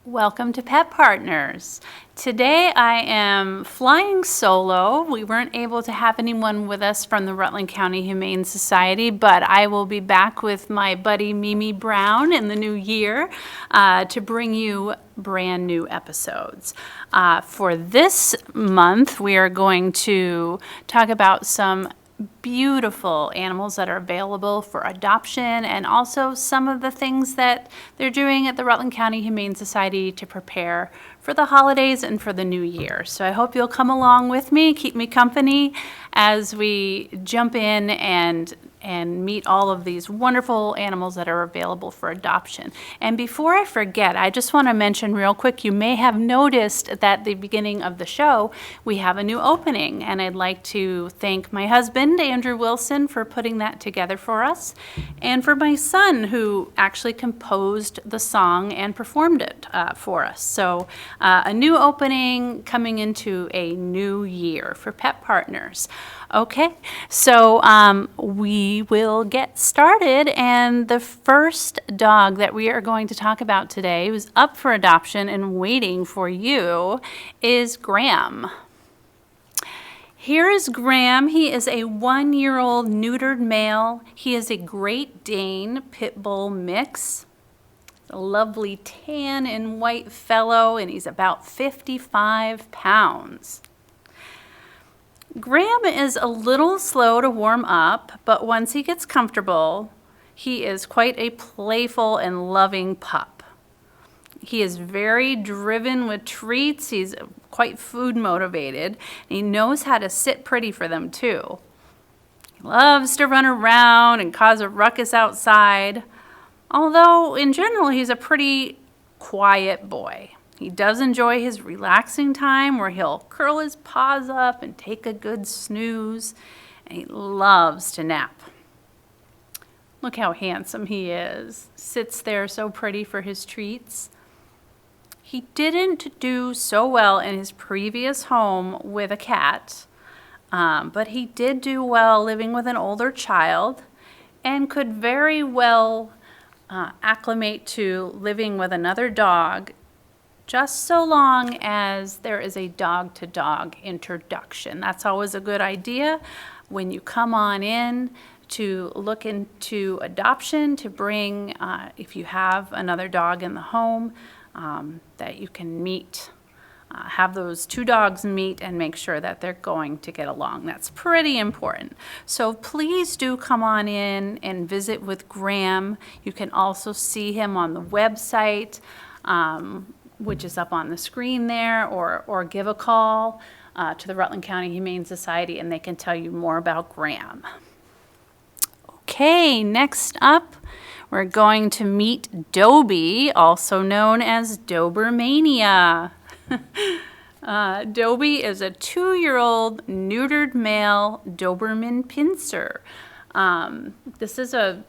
Welcome to Pet Partners. Today I am flying solo. We weren't able to have anyone with us from the Rutland County Humane Society, but I will be back with my buddy Mimi Brown in the new year to bring you brand new episodes. For this month, we are going to talk about some beautiful animals that are available for adoption, and also some of the things that they're doing at the Rutland County Humane Society to prepare for the holidays and for the new year. So I hope you'll come along with me, keep me company as we jump in and meet all of these wonderful animals that are available for adoption. And before I forget, I just want to mention real quick, you may have noticed that at the beginning of the show, we have a new opening, and I'd like to thank my husband, Andrew Wilson, for putting that together for us, and for my son, who actually composed the song and performed it for us. So a new opening coming into a new year for Pet Partners. Okay, so we will get started, and the first dog that we are going to talk about today, who's up for adoption and waiting for you, is Graham. Here is Graham. He is a 1-year-old neutered male. He is a Great Dane Pit Bull mix. A lovely tan and white fellow, and he's about 55 pounds. Graham is a little slow to warm up, but once he gets comfortable, he is quite a playful and loving pup. He is very driven with treats. He's quite food motivated, and he knows how to sit pretty for them too. He loves to run around and cause a ruckus outside, although in general he's a pretty quiet boy. He does enjoy his relaxing time where he'll curl his paws up and take a good snooze, and he loves to nap. Look how handsome he is. Sits there so pretty for his treats. He didn't do so well in his previous home with a cat, but he did do well living with an older child and could very well acclimate to living with another dog, just so long as there is a dog-to-dog introduction. That's always a good idea when you come on in to look into adoption, to bring, if you have another dog in the home, that you can meet, have those two dogs meet and make sure that they're going to get along. That's pretty important. So please do come on in and visit with Graham. You can also see him on the website, which is up on the screen there, or give a call to the Rutland County Humane Society, and they can tell you more about Graham. Okay, next up, we're going to meet Dobie, also known as Dobermania. Dobie is a 2-year-old neutered male Doberman pincer. This is a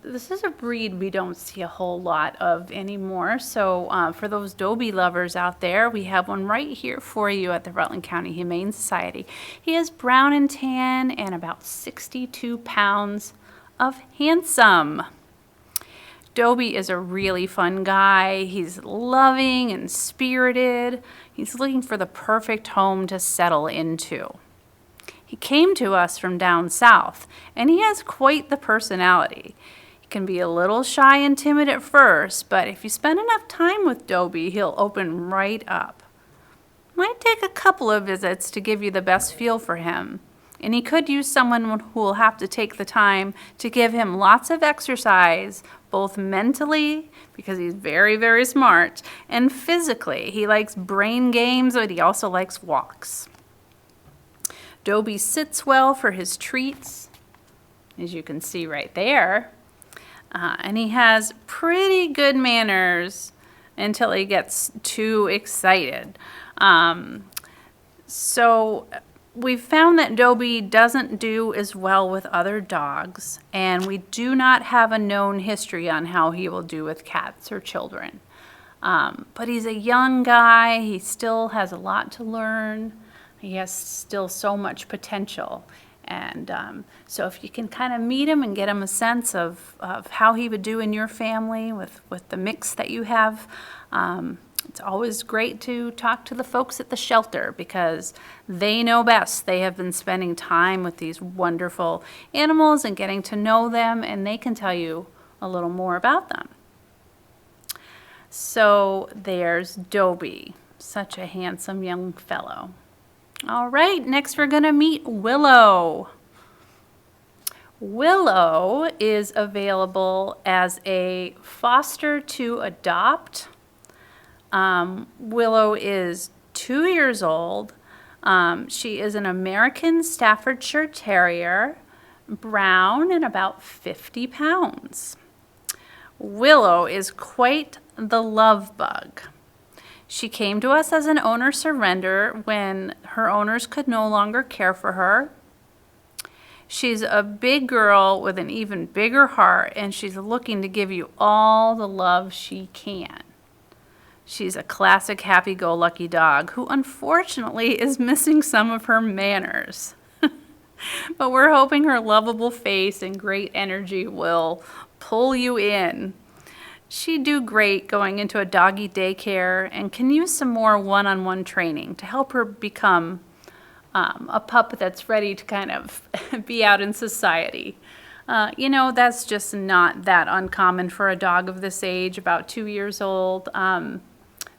breed we don't see a whole lot of anymore. So for those Dobie lovers out there, we have one right here for you at the Rutland County Humane Society. He is brown and tan and about 62 pounds of handsome. Dobie is a really fun guy. He's loving and spirited. He's looking for the perfect home to settle into. He came to us from down south, and he has quite the personality. He can be a little shy and timid at first, but if you spend enough time with Dobie, he'll open right up. Might take a couple of visits to give you the best feel for him, and he could use someone who will have to take the time to give him lots of exercise, both mentally, because he's very, very smart, and physically. He likes brain games, but he also likes walks. Dobie sits well for his treats, as you can see right there, and he has pretty good manners until he gets too excited. So we've found that Dobie doesn't do as well with other dogs, and we do not have a known history on how he will do with cats or children. But he's a young guy. He still has a lot to learn. He has still so much potential. And so if you can kind of meet him and get him a sense of how he would do in your family with the mix that you have, It's always great to talk to the folks at the shelter because they know best. They have been spending time with these wonderful animals and getting to know them, and they can tell you a little more about them. So there's Dobie, such a handsome young fellow. All right, next we're going to meet Willow. Willow is available as a foster to adopt. Willow is 2 years old. She is an American Staffordshire Terrier, brown and about 50 pounds. Willow is quite the love bug. She came to us as an owner surrender when her owners could no longer care for her. She's a big girl with an even bigger heart, and she's looking to give you all the love she can. She's a classic happy-go-lucky dog who unfortunately is missing some of her manners. But we're hoping her lovable face and great energy will pull you in. She'd do great going into a doggy daycare and can use some more one-on-one training to help her become a pup that's ready to kind of be out in society. That's just not that uncommon for a dog of this age, about 2 years old.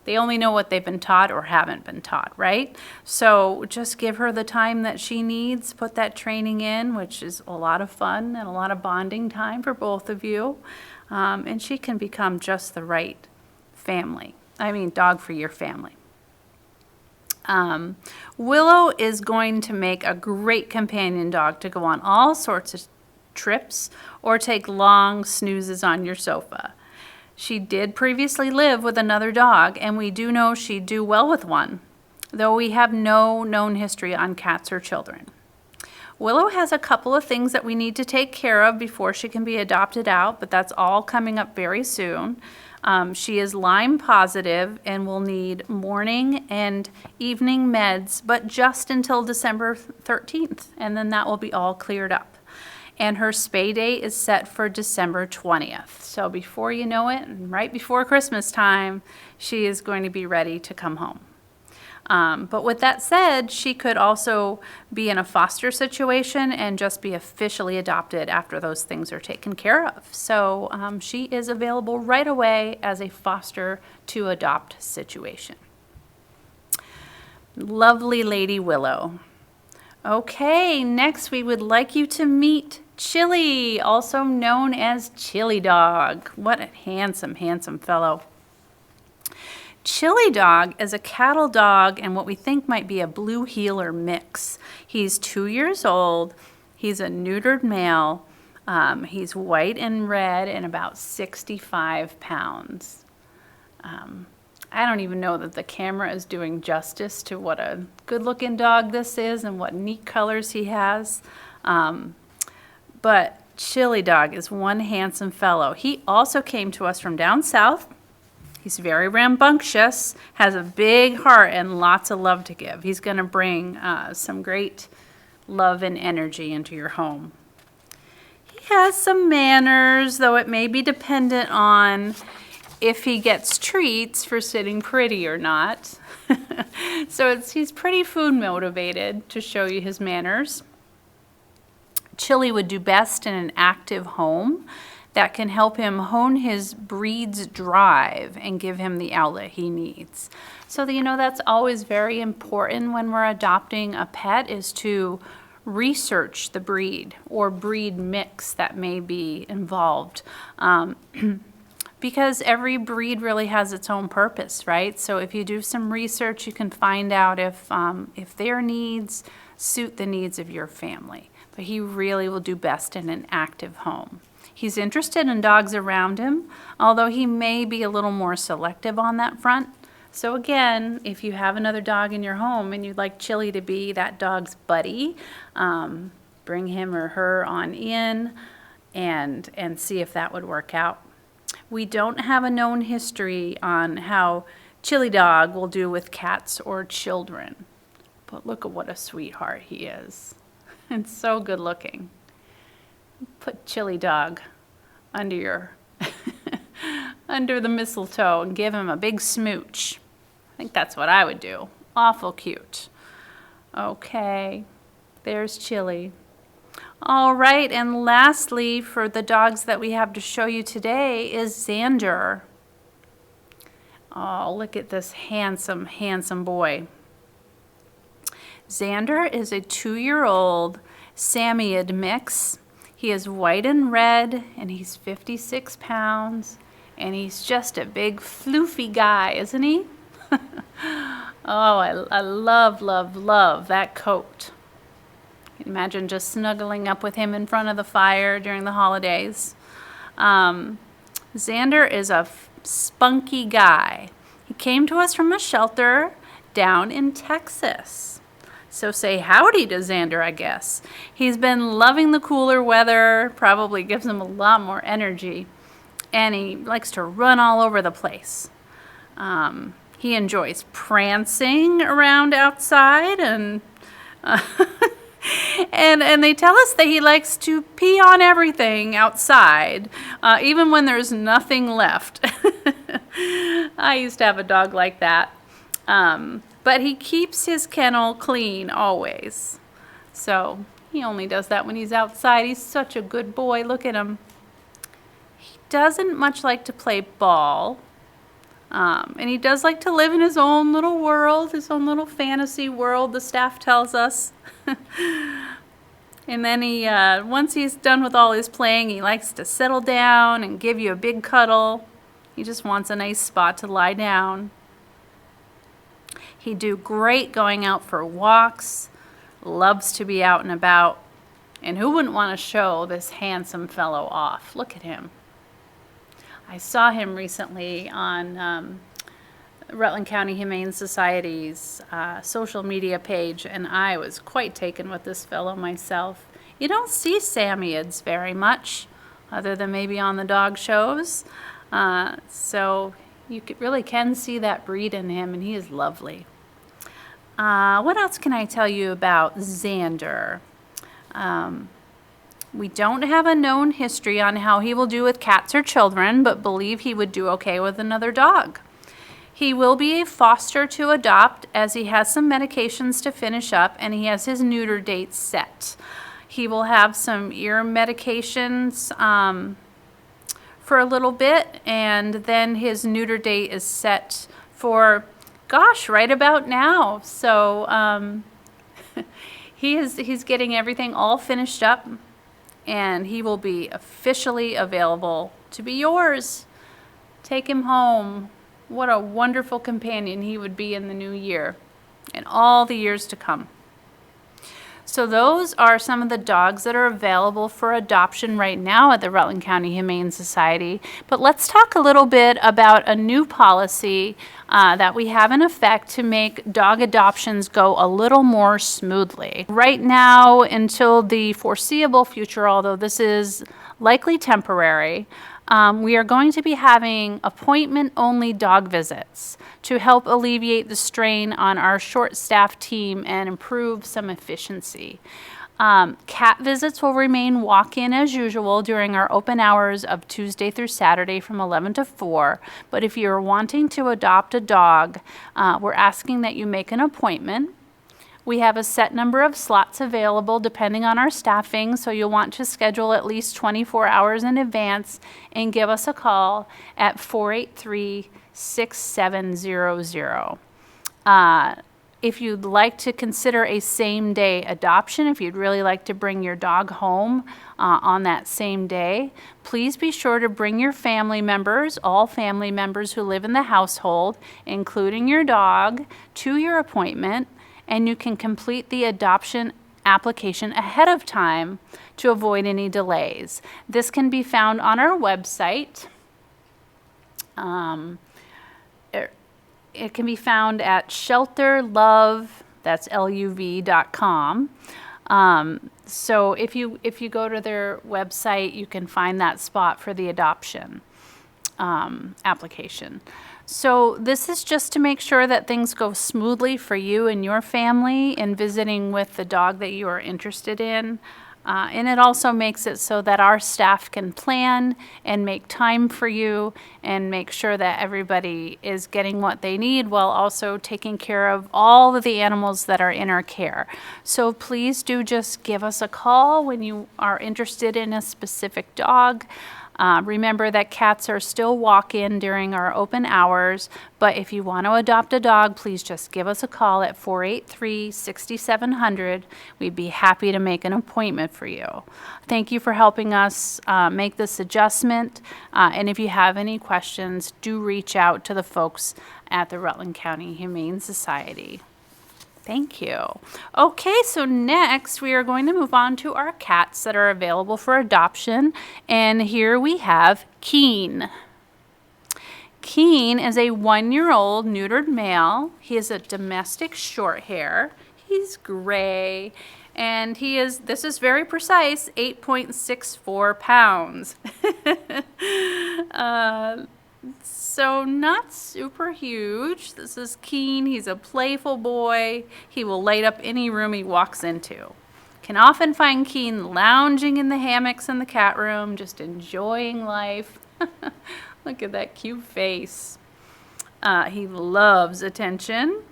They only know what they've been taught or haven't been taught, right? So just give her the time that she needs, put that training in, which is a lot of fun and a lot of bonding time for both of you. And she can become just the right dog for your family. Willow is going to make a great companion dog to go on all sorts of trips or take long snoozes on your sofa. She did previously live with another dog, and we do know she'd do well with one, though we have no known history on cats or children. Willow has a couple of things that we need to take care of before she can be adopted out, but that's all coming up very soon. She is Lyme positive and will need morning and evening meds, but just until December 13th, and then that will be all cleared up. And her spay date is set for December 20th. So before you know it, and right before Christmas time, she is going to be ready to come home. But with that said, she could also be in a foster situation and just be officially adopted after those things are taken care of. So she is available right away as a foster to adopt situation. Lovely Lady Willow. Okay, next we would like you to meet Chili, also known as Chili Dog. What a handsome, handsome fellow. Chili Dog is a cattle dog and what we think might be a blue heeler mix. He's 2 years old. He's a neutered male. He's white and red and about 65 pounds. I don't even know that the camera is doing justice to what a good-looking dog this is and what neat colors he has. But Chili Dog is one handsome fellow. He also came to us from down south. He's very rambunctious, has a big heart, and lots of love to give. He's going to bring some great love and energy into your home. He has some manners, though it may be dependent on if he gets treats for sitting pretty or not. So he's pretty food motivated to show you his manners. Chili would do best in an active home that can help him hone his breed's drive and give him the outlet he needs. So that's always very important when we're adopting a pet, is to research the breed or breed mix that may be involved. Because every breed really has its own purpose, right? So if you do some research, you can find out if their needs suit the needs of your family. But he really will do best in an active home. He's interested in dogs around him, although he may be a little more selective on that front. So again, if you have another dog in your home and you'd like Chili to be that dog's buddy, bring him or her on in and see if that would work out. We don't have a known history on how Chili Dog will do with cats or children. But look at what a sweetheart he is. And so good looking. Put Chili Dog under your under the mistletoe and give him a big smooch. I think that's what I would do. Awful cute. Okay, there's Chili. All right, and lastly, for the dogs that we have to show you today is Xander. Oh, look at this handsome, handsome boy. Xander is a 2-year-old Samoyed mix. He is white and red, and he's 56 pounds, and he's just a big floofy guy, isn't he? Oh, I love, love, love that coat. Imagine just snuggling up with him in front of the fire during the holidays. Xander is a spunky guy. He came to us from a shelter down in Texas. So say howdy to Xander, I guess. He's been loving the cooler weather, probably gives him a lot more energy, and he likes to run all over the place. He enjoys prancing around outside, and and they tell us that he likes to pee on everything outside, even when there's nothing left. I used to have a dog like that. But he keeps his kennel clean always. So he only does that when he's outside. He's such a good boy. Look at him. He doesn't much like to play ball. And he does like to live in his own little world, his own little fantasy world, the staff tells us. And then he, once he's done with all his playing, he likes to settle down and give you a big cuddle. He just wants a nice spot to lie down. He'd do great going out for walks, loves to be out and about. And who wouldn't want to show this handsome fellow off? Look at him. I saw him recently on Rutland County Humane Society's social media page, and I was quite taken with this fellow myself. You don't see Samoyeds very much, other than maybe on the dog shows. So you really can see that breed in him, and he is lovely. What else can I tell you about Xander? We don't have a known history on how he will do with cats or children, but believe he would do okay with another dog. He will be a foster to adopt, as he has some medications to finish up, and he has his neuter date set. He will have some ear medications for a little bit, and then his neuter date is set for, gosh, right about now. So he's getting everything all finished up, and he will be officially available to be yours. Take him home. What a wonderful companion he would be in the new year and all the years to come. So those are some of the dogs that are available for adoption right now at the Rutland County Humane Society. But let's talk a little bit about a new policy that we have in effect to make dog adoptions go a little more smoothly. Right now, until the foreseeable future, although this is likely temporary, we are going to be having appointment-only dog visits to help alleviate the strain on our short-staffed team and improve some efficiency. Cat visits will remain walk-in as usual during our open hours of Tuesday through Saturday from 11 to 4. But if you're wanting to adopt a dog, we're asking that you make an appointment. We have a set number of slots available depending on our staffing, so you'll want to schedule at least 24 hours in advance and give us a call at 483-6700. If you'd like to consider a same-day adoption, if you'd really like to bring your dog home on that same day, please be sure to bring your family members, all family members who live in the household, including your dog, to your appointment, and you can complete the adoption application ahead of time to avoid any delays. This can be found on our website. It can be found at shelterlove, that's LUV.com. So if you go to their website, you can find that spot for the adoption application. So this is just to make sure that things go smoothly for you and your family in visiting with the dog that you are interested in. And it also makes it so that our staff can plan and make time for you and make sure that everybody is getting what they need while also taking care of all of the animals that are in our care. So please do just give us a call when you are interested in a specific dog. Remember that cats are still walk-in during our open hours, but if you want to adopt a dog, please just give us a call at 483-6700. We'd be happy to make an appointment for you. Thank you for helping us make this adjustment, and if you have any questions, do reach out to the folks at the Rutland County Humane Society. Thank you. Okay, so next we are going to move on to our cats that are available for adoption. And here we have Keen. Keen is a 1-year-old neutered male. He is a domestic short hair. He's gray. And this is very precise, 8.64 pounds. So not super huge. This is Keen. He's a playful boy. He will light up any room he walks into. Can often find Keen lounging in the hammocks in the cat room, just enjoying life. Look at that cute face. He loves attention,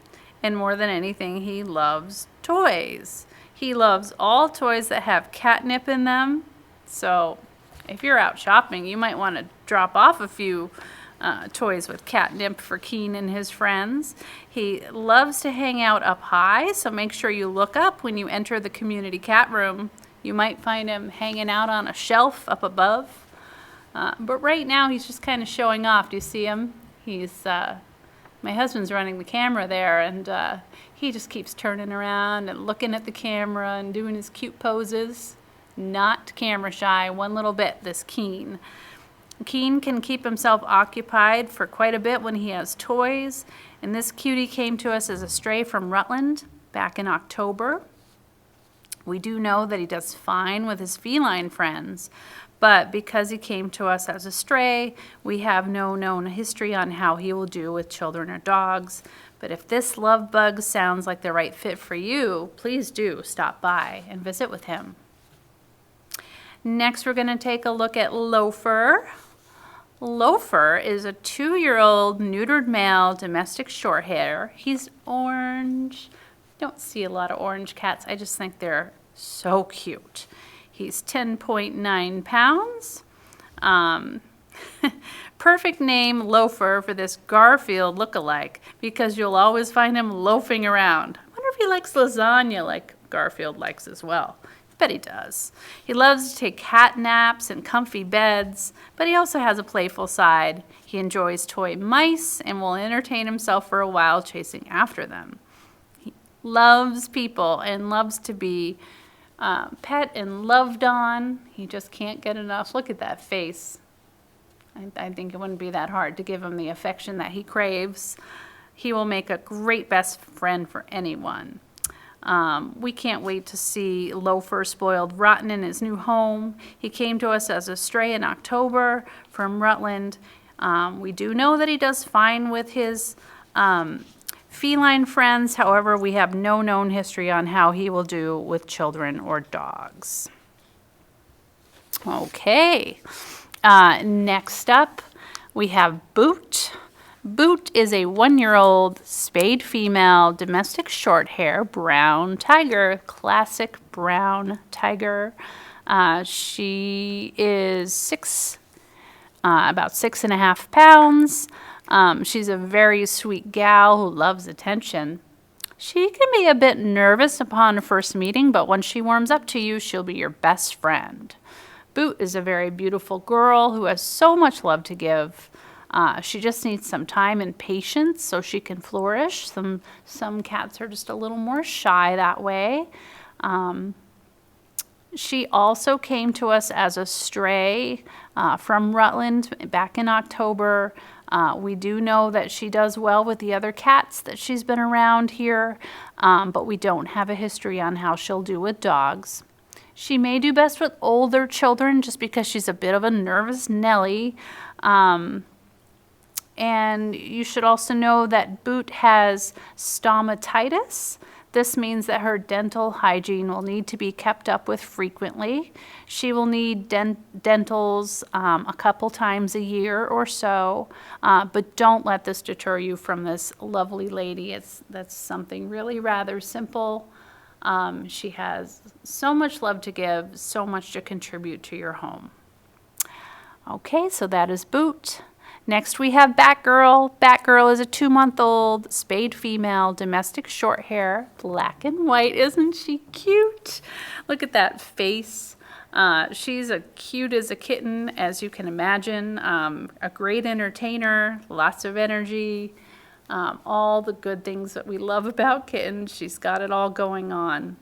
and more than anything, he loves toys. He loves all toys that have catnip in them. So if you're out shopping, you might want to drop off a few toys with catnip for Keen and his friends. He loves to hang out up high, so make sure you look up when you enter the community cat room. You might find him hanging out on a shelf up above. But right now he's just kind of showing off. Do you see him? My husband's running the camera there, and he just keeps turning around and looking at the camera and doing his cute poses. Not camera shy one little bit, this Keen. Keen can keep himself occupied for quite a bit when he has toys, and this cutie came to us as a stray from Rutland back in October. We do know that he does fine with his feline friends, but because he came to us as a stray, we have no known history on how he will do with children or dogs. But if this love bug sounds like the right fit for you, please do stop by and visit with him. Next, we're going to take a look at Loafer. Loafer is a 2-year-old neutered male domestic short hair. He's orange. Don't see a lot of orange cats. I just think they're so cute. He's 10.9 pounds. Perfect name, Loafer, for this Garfield look-alike, because you'll always find him loafing around. I wonder if he likes lasagna like Garfield likes as well. Bet he does. He loves to take cat naps and comfy beds, but he also has a playful side. He enjoys toy mice and will entertain himself for a while chasing after them. He loves people and loves to be pet and loved on. He just can't get enough. Look at that face. I think it wouldn't be that hard to give him the affection that he craves. He will make a great best friend for anyone. We can't wait to see Loafer spoiled rotten in his new home. He came to us as a stray in October from Rutland. We do know that he does fine with his feline friends. However, we have no known history on how he will do with children or dogs. Okay, next up we have Boot. Boot is a 1-year-old spayed female domestic short hair brown tiger, classic brown tiger. She is about 6.5 pounds. She's a very sweet gal who loves attention. She can be a bit nervous upon first meeting, but once she warms up to you, she'll be your best friend. Boot is a very beautiful girl who has so much love to give. She just needs some time and patience so she can flourish. Some cats are just a little more shy that way. She also came to us as a stray from Rutland back in October. We do know that she does well with the other cats that she's been around here, but we don't have a history on how she'll do with dogs. She may do best with older children just because she's a bit of a nervous Nelly. And you should also know that Boot has stomatitis. This means that her dental hygiene will need to be kept up with frequently. She will need dentals a couple times a year or so, but don't let this deter you from this lovely lady. That's something really rather simple. She has so much love to give, so much to contribute to your home. Okay, so that is Boot. Next we have Batgirl. Batgirl is a 2-month-old spayed female, domestic short hair, black and white. Isn't she cute? Look at that face. She's as cute as a kitten, as you can imagine. A great entertainer, lots of energy, all the good things that we love about kittens. She's got it all going on.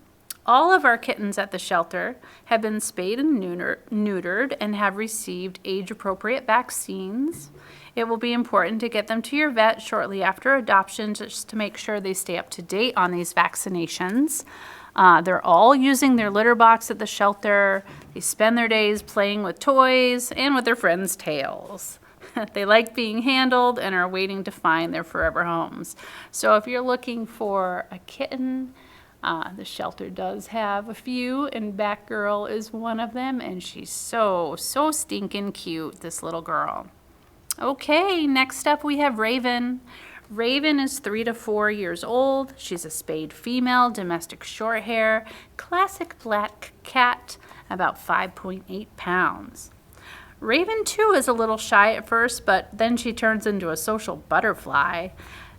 All of our kittens at the shelter have been spayed and neutered and have received age-appropriate vaccines. It will be important to get them to your vet shortly after adoption just to make sure they stay up to date on these vaccinations. They're all using their litter box at the shelter. They spend their days playing with toys and with their friends' tails. They like being handled and are waiting to find their forever homes. So if you're looking for a kitten, the shelter does have a few, and Batgirl is one of them, and she's so stinking cute, this little girl. Okay, next up we have Raven. Raven is 3 to 4 years old. She's a spayed female, domestic short hair, classic black cat, about 5.8 pounds. Raven too is a little shy at first, but then she turns into a social butterfly.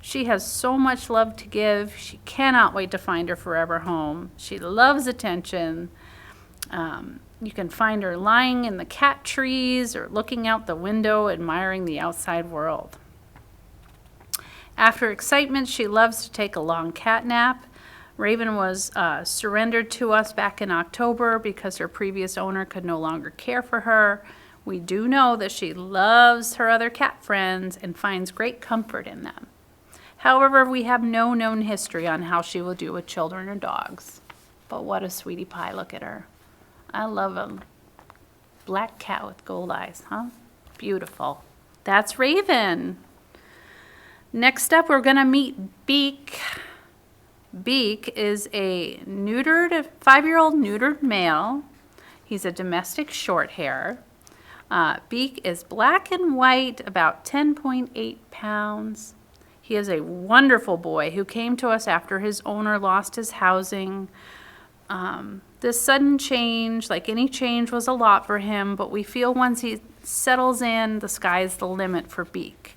She has so much love to give. She cannot wait to find her forever home. She loves attention. You can find her lying in the cat trees or looking out the window, admiring the outside world. After excitement, she loves to take a long cat nap. Raven was surrendered to us back in October because her previous owner could no longer care for her. We do know that she loves her other cat friends and finds great comfort in them. However, we have no known history on how she will do with children or dogs. But what a sweetie pie, look at her. I love a black cat with gold eyes, huh? Beautiful. That's Raven. Next up, we're gonna meet Beak. Beak is a 5-year-old neutered male. He's a domestic short hair. Beak is black and white, about 10.8 pounds. He is a wonderful boy who came to us after his owner lost his housing. This sudden change, like any change, was a lot for him, but we feel once he settles in, the sky's the limit for Beak.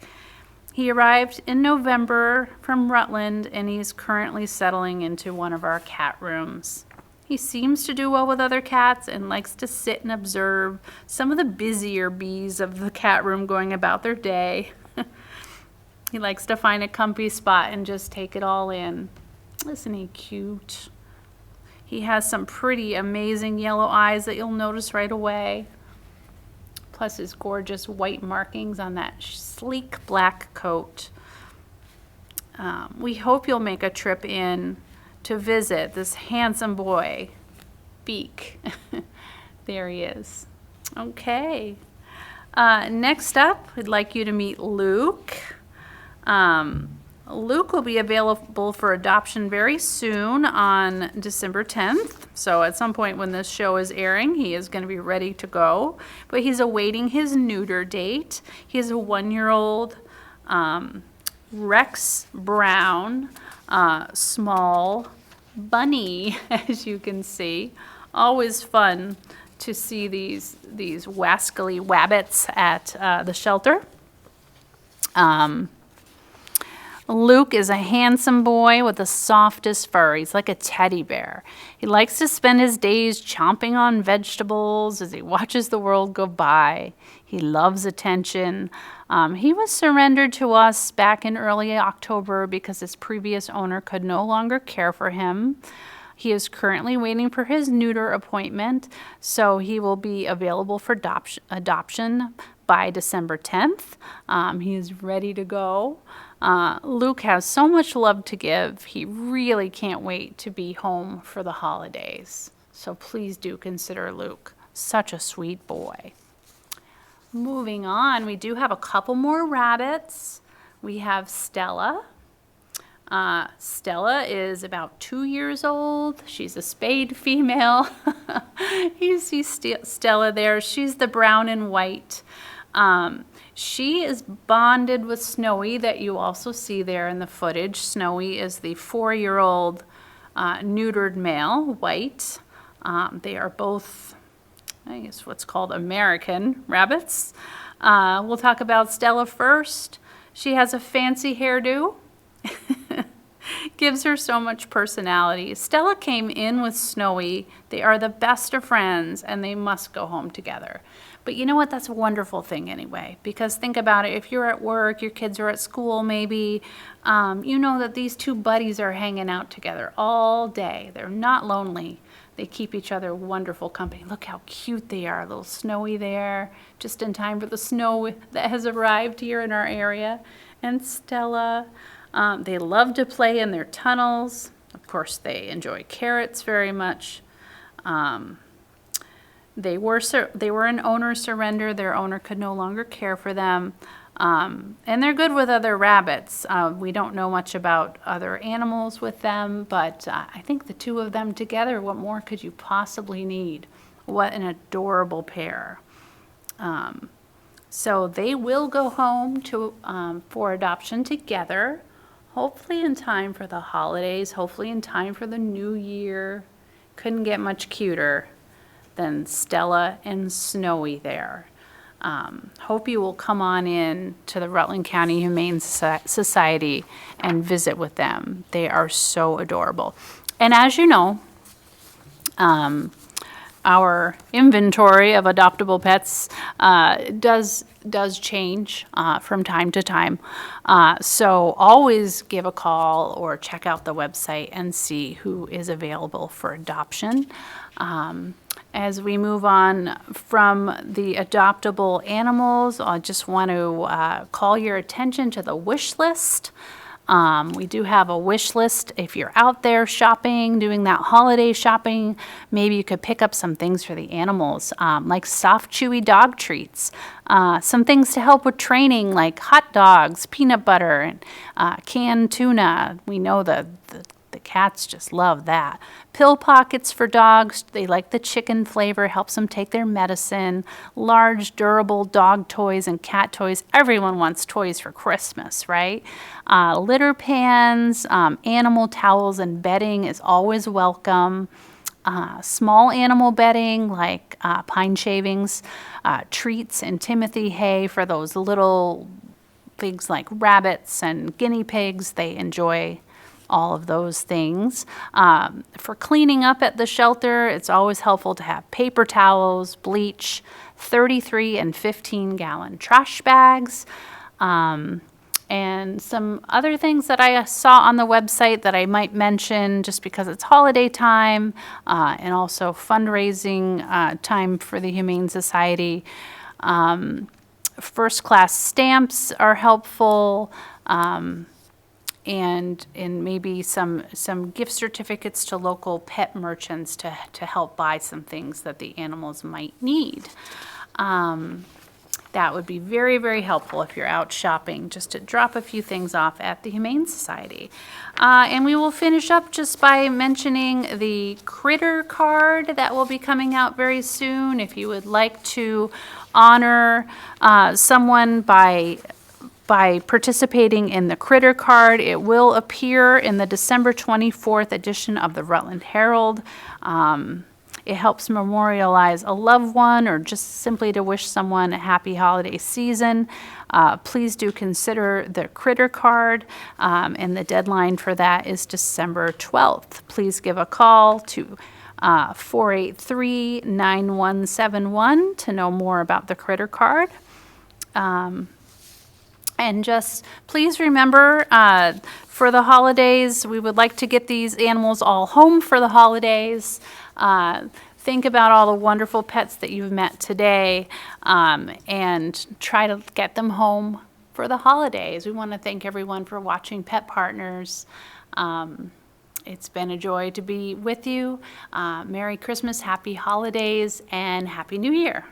He arrived in November from Rutland, and he's currently settling into one of our cat rooms. He seems to do well with other cats and likes to sit and observe some of the busier bees of the cat room going about their day. He likes to find a comfy spot and just take it all in. Isn't he cute? He has some pretty amazing yellow eyes that you'll notice right away. Plus his gorgeous white markings on that sleek black coat. We hope you'll make a trip in to visit this handsome boy, Beak. There he is. Okay. Next up, we'd like you to meet Luke. Luke will be available for adoption very soon on December 10th. So at some point when this show is airing, he is going to be ready to go. But he's awaiting his neuter date. He is a 1-year-old Rex Brown small bunny, as you can see. Always fun to see these wascally wabbits at the shelter. Luke is a handsome boy with the softest fur. He's like a teddy bear. He likes to spend his days chomping on vegetables as he watches the world go by. He loves attention. He was surrendered to us back in early October because his previous owner could no longer care for him. He is currently waiting for his neuter appointment, so he will be available for adoption by December 10th. He is ready to go. Luke has so much love to give. He really can't wait to be home for the holidays. So please do consider Luke. Such a sweet boy. Moving on, we do have a couple more rabbits. We have Stella. Stella is about 2 years old. She's a spayed female. You see Stella there. She's the brown and white. She is bonded with Snowy that you also see there in the footage. Snowy is the 4-year-old neutered male, white. They are both, I guess, what's called American rabbits. We'll talk about Stella first. She has a fancy hairdo. Gives her so much personality. Stella came in with Snowy. They are the best of friends, and they must go home together. But you know what? That's a wonderful thing anyway, because think about it. If you're at work, your kids are at school maybe, you know that these two buddies are hanging out together all day. They're not lonely. They keep each other wonderful company. Look how cute they are. Little Snowy there, just in time for the snow that has arrived here in our area. And Stella, they love to play in their tunnels. Of course, they enjoy carrots very much. They were an owner surrender. Their owner could no longer care for them. And they're good with other rabbits. We don't know much about other animals with them, but I think the two of them together, what more could you possibly need? What an adorable pair. So they will go home for adoption together, hopefully in time for the holidays, hopefully in time for the new year. Couldn't get much cuter than Stella and Snowy there. Hope you will come on in to the Rutland County Humane Society and visit with them. They are so adorable. And as you know, our inventory of adoptable pets does change from time to time. So always give a call or check out the website and see who is available for adoption. As we move on from the adoptable animals, I just want to call your attention to the wish list. We do have a wish list. If you're out there shopping, doing that holiday shopping, maybe you could pick up some things for the animals, like soft, chewy dog treats, some things to help with training, like hot dogs, peanut butter, and canned tuna. We know the cats just love that. Pill pockets for dogs. They like the chicken flavor, helps them take their medicine. Large, durable dog toys and cat toys. Everyone wants toys for Christmas, right? Litter pans, animal towels and bedding is always welcome. Small animal bedding like pine shavings, treats and Timothy hay for those little things like rabbits and guinea pigs. They enjoy all of those things. For cleaning up at the shelter, it's always helpful to have paper towels, bleach, 33 and 15-gallon trash bags, and some other things that I saw on the website that I might mention just because it's holiday time, and also fundraising time for the Humane Society. First-class stamps are helpful. And maybe some gift certificates to local pet merchants to help buy some things that the animals might need. That would be very, very helpful if you're out shopping, just to drop a few things off at the Humane Society. And we will finish up just by mentioning the critter card that will be coming out very soon. If you would like to honor someone by participating in the critter card, it will appear in the December 24th edition of the Rutland Herald. It helps memorialize a loved one or just simply to wish someone a happy holiday season. Please do consider the critter card, and the deadline for that is December 12th. Please give a call to 483-9171 to know more about the critter card. And just please remember, for the holidays, we would like to get these animals all home for the holidays. Think about all the wonderful pets that you've met today, and try to get them home for the holidays. We want to thank everyone for watching Pet Partners. It's been a joy to be with you. Merry Christmas, Happy Holidays, and Happy New Year.